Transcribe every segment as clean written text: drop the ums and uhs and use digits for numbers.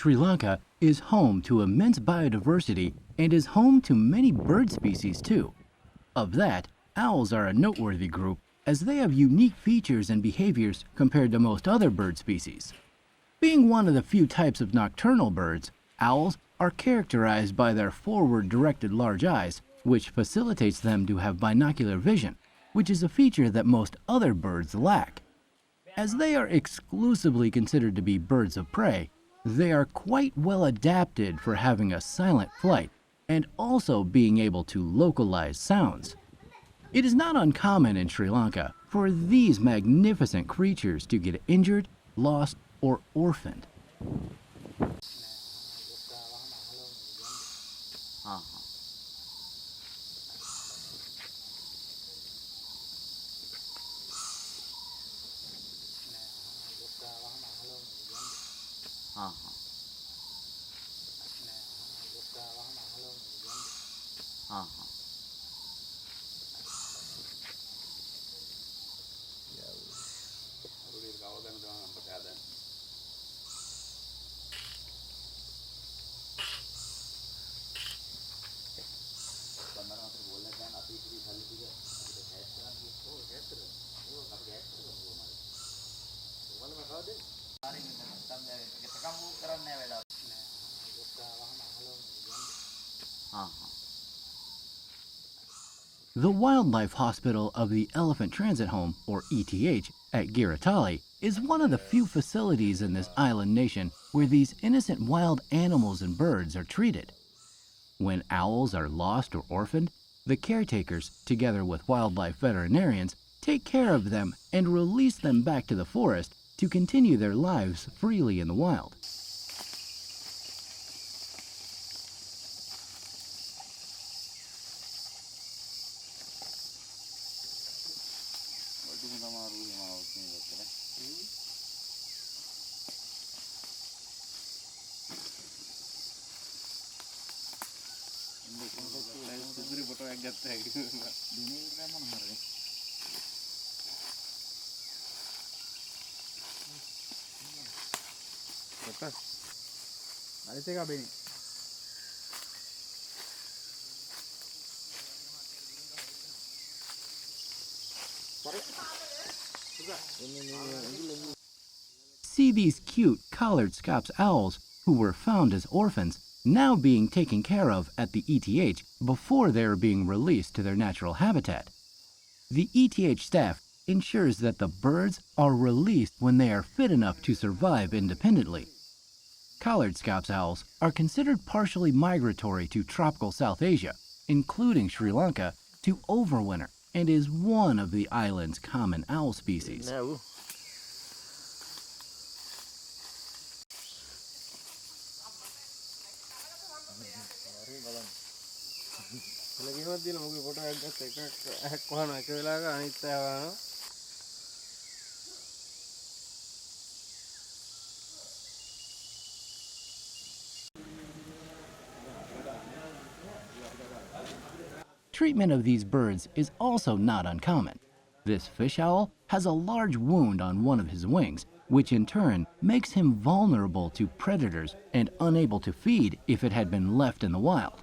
Sri Lanka is home to immense biodiversity and is home to many bird species too. Of that, owls are a noteworthy group as they have unique features and behaviors compared to most other bird species. Being one of the few types of nocturnal birds, owls are characterized by their forward-directed large eyes, which facilitates them to have binocular vision, which is a feature that most other birds lack. As they are exclusively considered to be birds of prey, they are quite well adapted for having a silent flight and also being able to localize sounds. It is not uncommon in Sri Lanka for these magnificent creatures to get injured, lost, or orphaned. The Wildlife Hospital of the Elephant Transit Home, or ETH, at Giratali is one of the few facilities in this island nation where these innocent wild animals and birds are treated. When owls are lost or orphaned, the caretakers, together with wildlife veterinarians, take care of them and release them back to the forest to continue their lives freely in the wild. See these cute collared scops owls who were found as orphans now being taken care of at the ETH before they are being released to their natural habitat. The ETH staff ensures that the birds are released when they are fit enough to survive independently. Collared scops owls are considered partially migratory to tropical South Asia, including Sri Lanka, to overwinter and is one of the island's common owl species. Treatment of these birds is also not uncommon. This fish owl has a large wound on one of his wings, which in turn makes him vulnerable to predators and unable to feed if it had been left in the wild.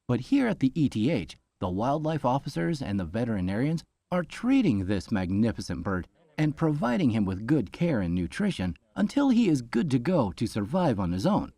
But here at the ETH, the wildlife officers and the veterinarians are treating this magnificent bird and providing him with good care and nutrition until he is good to go to survive on his own.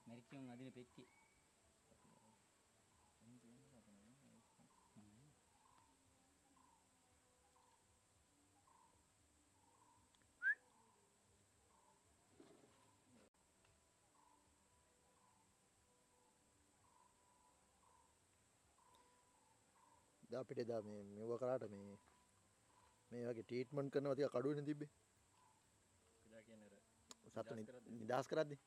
මැරිච්චියන් අදින පෙට්ටිය. අපිට එදා මෙව කරාට මේ වගේ treatment කරනවා ටිකක් අඩුවෙන් තිබ්බේ. සත්තු නිදහස් කරද්දි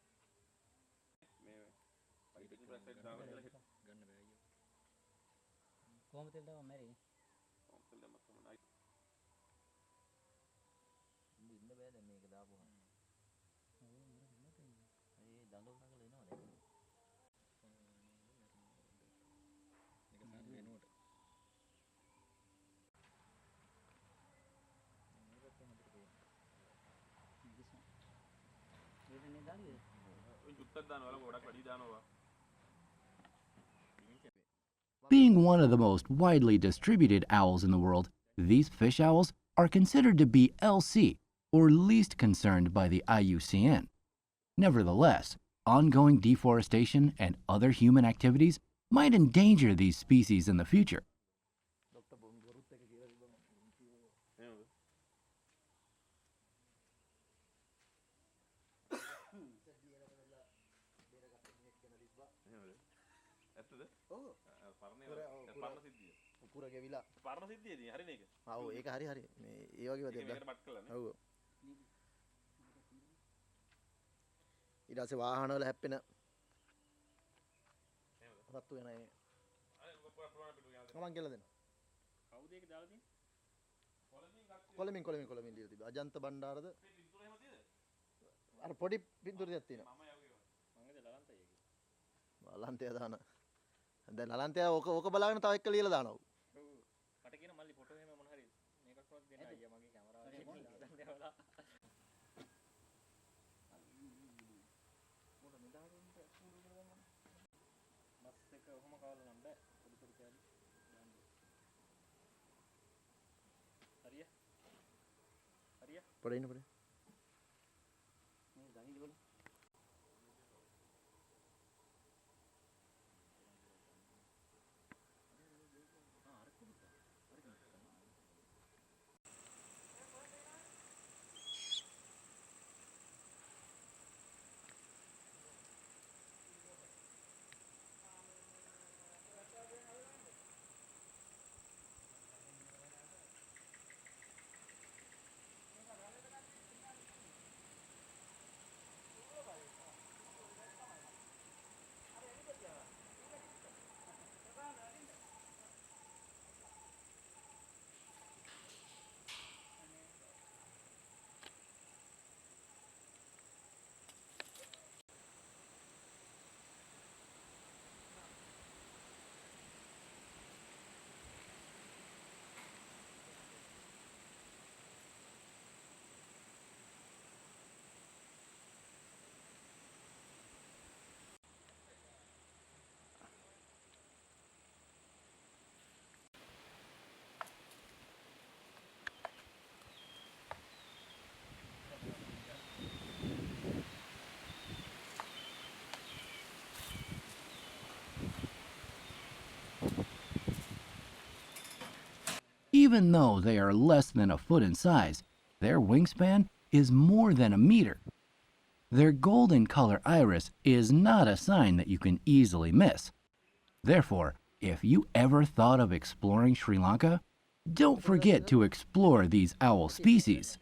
කොහොමද තෙල් දාව මැරෙන්නේ? ඉන්න බෑ දැන් මේක දාපුවා. ඒ දඬුවම් නගල එනවා දැන්. Being one of the most widely distributed owls in the world, these fish owls are considered to be LC, or least concerned by the IUCN. Nevertheless, ongoing deforestation and other human activities might endanger these species in the future. පුර ගෙවිලා පරණ සිද්ධියේදී හරිනේ ඒක. ඔව් ඒක හරි හරි. මේ ඒ වගේ වදේ දැන්. ඔව්. ඊට පස්සේ වාහන වල හැප්පෙන සත්තු වෙන ඒ. මම කියලා දෙන්න. කවුද ඒක දාලා තියෙන්නේ? කොළමින් ලියලා තිබ්බා. අජන්ත බණ්ඩාරද? අර පොඩි පින්තූරයක් තියෙනවා. මම ඒක ලලන්තය ඒක. ලලන්තය දාන. දැන් ලලන්තය ඕක බලාගෙන තව එක ලියලා දානවා. Por ahí no, por ahí. Even though they are less than a foot in size, their wingspan is more than a meter. Their golden color iris is not a sign that you can easily miss. Therefore, if you ever thought of exploring Sri Lanka, don't forget to explore these owl species.